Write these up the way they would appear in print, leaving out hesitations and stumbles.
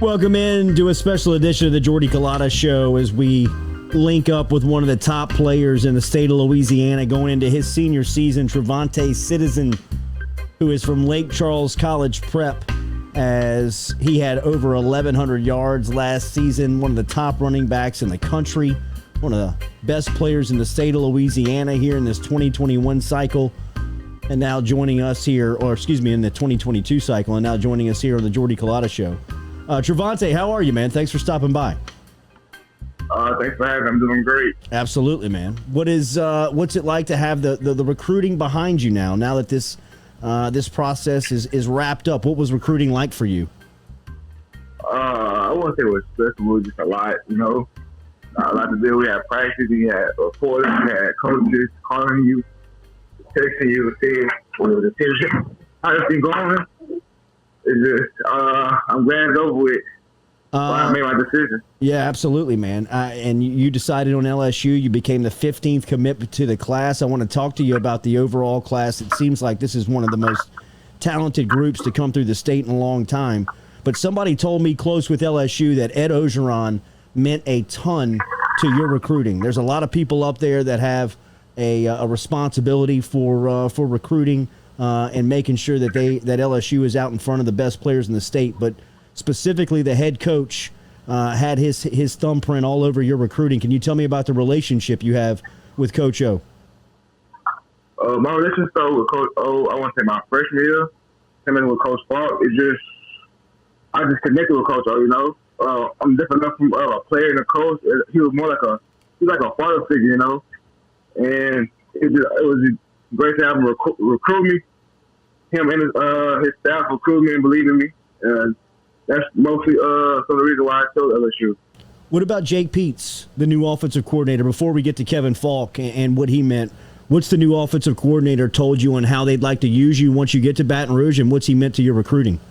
Welcome in to a special edition of the Jordy Culotta Show as we link up with one of the top players in the state of Louisiana going into his senior season, TreVonte Citizen, who is from Lake Charles College Prep, as he had over 1,100 yards last season, one of the top running backs in the country, one of the best players in the state of Louisiana here in this 2021 cycle, and now joining us here, in the 2022 cycle, and now joining us here on the Jordy Culotta Show. TreVonte, how are you, man? Thanks for stopping by. Thanks for having me. I'm doing great. Absolutely, man. What's it like to have the recruiting behind you now that this process is wrapped up? What was recruiting like for you? I wouldn't say it was stressful. It was just a lot, a lot to do. We had practice, we had reporters, we had coaches calling you, texting you, saying how it's been going. It's just, I'm glad it's over with. I made my decision. Yeah, absolutely, man. And you decided on LSU. You became the 15th commitment to the class. I want to talk to you about the overall class. It seems like this is one of the most talented groups to come through the state in a long time. But somebody told me close with LSU that Ed Orgeron meant a ton to your recruiting. There's a lot of people up there that have a responsibility for recruiting and making sure that LSU is out in front of the best players in the state. But specifically, the head coach had his thumbprint all over your recruiting. Can you tell me about the relationship you have with Coach O? My relationship with Coach O, I want to say my freshman year, him and with Coach Falk, I just connected with Coach O. I'm different enough from a player and a coach. He was more like a father figure, and it was great to have him recruit me. Him and his staff recruit me and believe in me. That's mostly some of the reason why I chose LSU. What about Jake Peets, the new offensive coordinator? Before we get to Kevin Falk and what he meant, what's the new offensive coordinator told you on how they'd like to use you once you get to Baton Rouge, and what's he meant to your recruiting?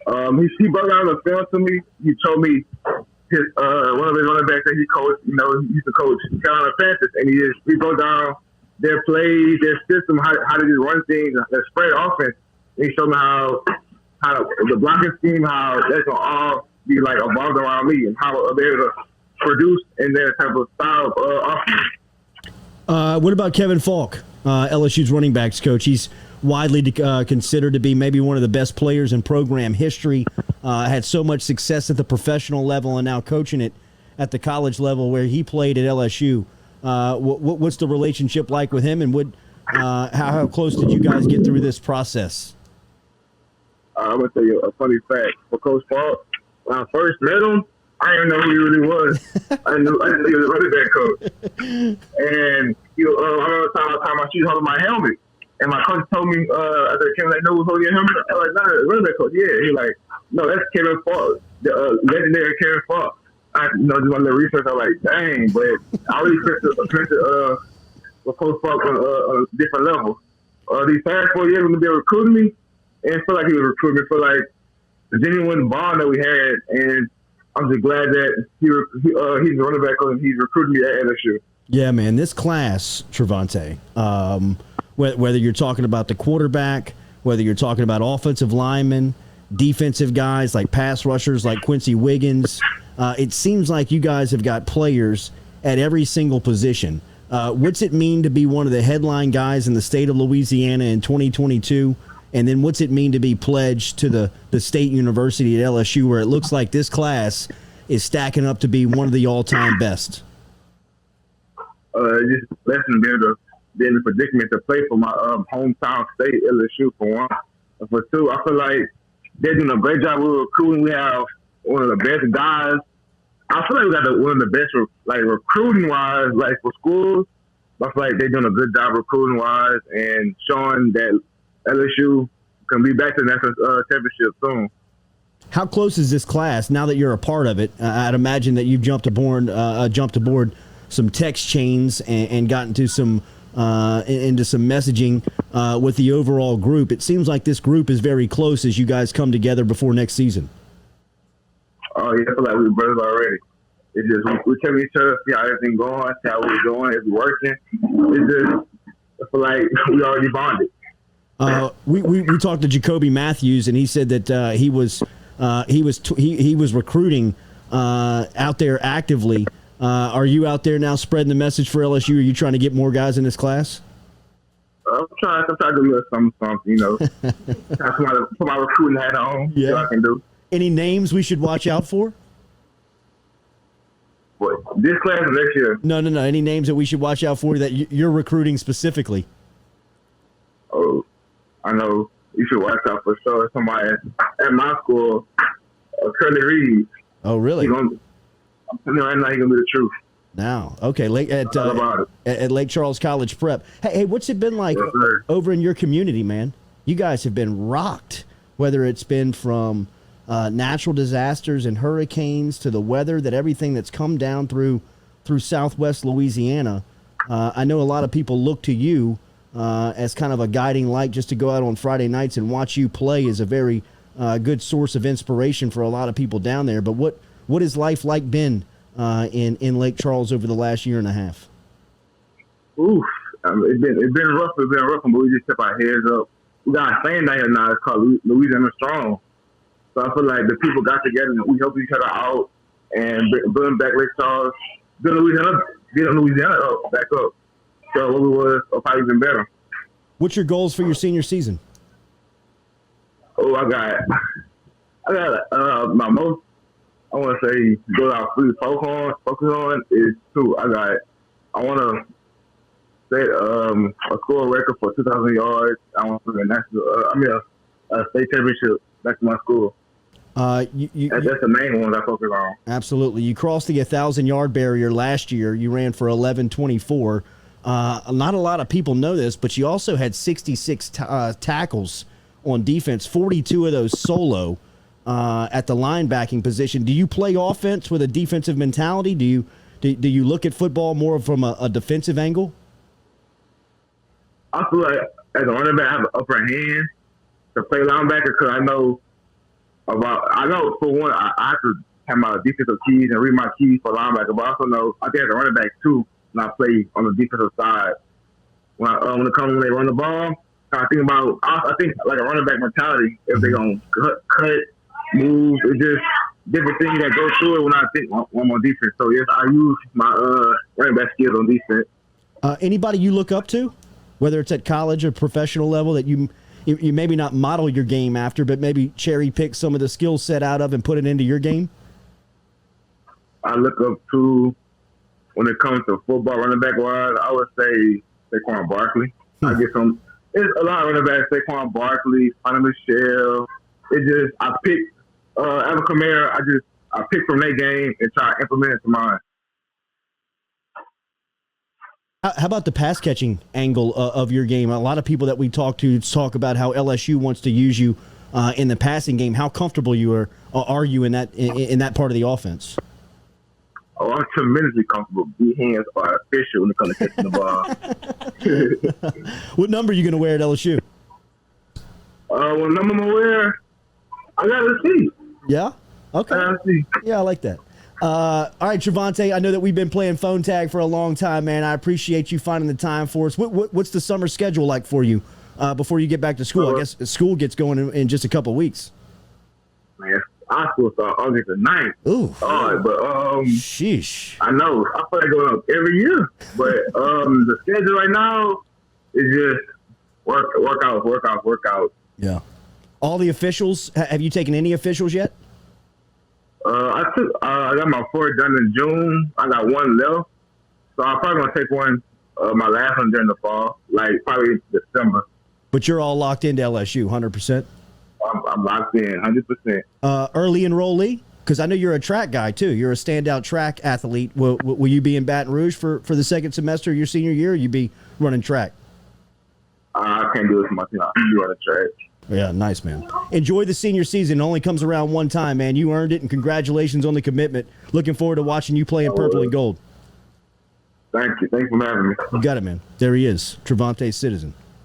He broke down the film to me. He told me one of his running backs that he coached, he used to coach Carolina Panthers, and he broke down their plays, their system, how to just run things, their spread offense. And he showed me how the blocking scheme, how that's going to all be evolved around me, and how they're able to produce in their type of style of offense. What about Kevin Falk, LSU's running backs coach? He's widely considered to be maybe one of the best players in program history. Had so much success at the professional level and now coaching it at the college level where he played at LSU. What's the relationship like with him, and how close did you guys get through this process? I'm going to tell you a funny fact. For Coach Falk, when I first met him, I didn't know who he really was. I didn't know he was a running back coach. And I remember the time my shoes holding my helmet. And my coach told me, after it came, no, who's holding your helmet? I was like, no, running back coach. Yeah. He like, no, that's Kevin Falk, the legendary Kevin Falk. I just my little research. I was like, dang, but I really expected with Coach Falk on a different level. These past 4 years, when they were recruiting me, and it felt like he was recruiting me for the genuine bond that we had, and I'm just glad that he's a running back and he's recruiting me at LSU. Yeah, man, this class, TreVonte, whether you're talking about the quarterback, whether you're talking about offensive linemen, defensive guys like pass rushers like Quincy Wiggins, it seems like you guys have got players at every single position. What's it mean to be one of the headline guys in the state of Louisiana in 2022? And then what's it mean to be pledged to the state university at LSU, where it looks like this class is stacking up to be one of the all-time best? Just blessing to be able to be in the predicament to play for my hometown state, LSU, for one. And for two, I feel like they're doing a great job with recruiting. We have one of the best guys. I feel like we got one of the best, recruiting-wise, for schools. I feel like they're doing a good job recruiting-wise and showing that LSU can be back to the national championship soon. How close is this class now that you're a part of it? I'd imagine that you've jumped aboard some text chains and gotten to into some messaging with the overall group. It seems like this group is very close as you guys come together before next season. Oh, yeah, I feel like we're brothers already. It's just we tell each other, see how everything going, see how we're doing, if we're working. It's just, I feel like we already bonded. We talked to Jacoby Matthews, and he said that he was he was recruiting out there actively. Are you out there now spreading the message for LSU? Are you trying to get more guys in this class? I'm trying to do a little something, you know. Trying to put my recruiting hat on. Yeah. See what I can do. Any names we should watch out for? What, this class or next year? No. Any names that we should watch out for that you're recruiting specifically? Oh, I know you should watch out for sure. Somebody at my school, Curly Reed. Oh, really? I'm telling you right now, he's going to be the truth. Now, okay, at Lake Charles College Prep. Hey, what's it been like over in your community, man? You guys have been rocked, whether it's been from natural disasters and hurricanes to the weather, that everything that's come down through Southwest Louisiana. I know a lot of people look to you as kind of a guiding light, just to go out on Friday nights and watch you play is a very good source of inspiration for a lot of people down there. But what has life like been in Lake Charles over the last year and a half? Oof, it's been rough. It's been rough, but we just kept our heads up. We got a saying down here now. It's called Louisiana Strong. So I feel like the people got together and we helped each other out and building back Lake Charles, getting Louisiana up, back up. So what we was, or probably even better. What's your goals for your senior season? Oh, I got my most, I want to say, go out free focus on is two. I want to set a score record for 2,000 yards. I want to national, a state championship back to my school. That's the main ones I focus on. Absolutely. You crossed the 1,000-yard barrier last year. You ran for 11:24. Not a lot of people know this, but you also had 66 tackles on defense, 42 of those solo at the linebacking position. Do you play offense with a defensive mentality? Do you look at football more from a defensive angle? I feel like as a running back, I have an upper hand to play linebacker because I know for one, I have to have my defensive keys and read my keys for linebacker, but I also know I think as a running back too, when I play on the defensive side. When they run the ball, I think like a running back mentality. If they're gonna cut, move, it's just different things that go through it when I think on defense. So yes, I use my running back skills on defense. Anybody you look up to, whether it's at college or professional level, that you maybe not model your game after, but maybe cherry pick some of the skill set out of and put it into your game? I look up to, when it comes to football running back wise, I would say Saquon Barkley. I get some. There's a lot of running backs. Saquon Barkley, Hunter Michelle. I picked Alvin Kamara. I picked from their game and try to implement it to mine. How about the pass catching angle of your game? A lot of people that we talk to talk about how LSU wants to use you in the passing game. How comfortable are you in that part of the offense? Oh, I'm tremendously comfortable. These hands are official when it comes to catching the ball. What number are you going to wear at LSU? What number I'm going to wear? I got to see. Yeah? Okay. I got to see. Yeah, I like that. All right, TreVonte, I know that we've been playing phone tag for a long time, man. I appreciate you finding the time for us. What's the summer schedule like for you before you get back to school? I guess school gets going in just a couple of weeks. Man, our school starts August the 9th. Ooh. All right, but sheesh. I know. I feel like going up every year. But the schedule right now is just workout. Yeah. All the officials, have you taken any officials yet? I got my 4 done in June. I got 1 left. So I'm probably going to take one, my last one during the fall, like probably December. But you're all locked into LSU, 100%? I'm locked in, 100%. Early enrollee? Because I know you're a track guy, too. You're a standout track athlete. Will you be in Baton Rouge for the second semester of your senior year, or you be running track? I can't do it for my team. I'm running track. Yeah, nice, man. Enjoy the senior season. It only comes around one time, man. You earned it, and congratulations on the commitment. Looking forward to watching you play in purple and gold. Thank you. Thanks for having me. You got it, man. There he is, TreVonte Citizen.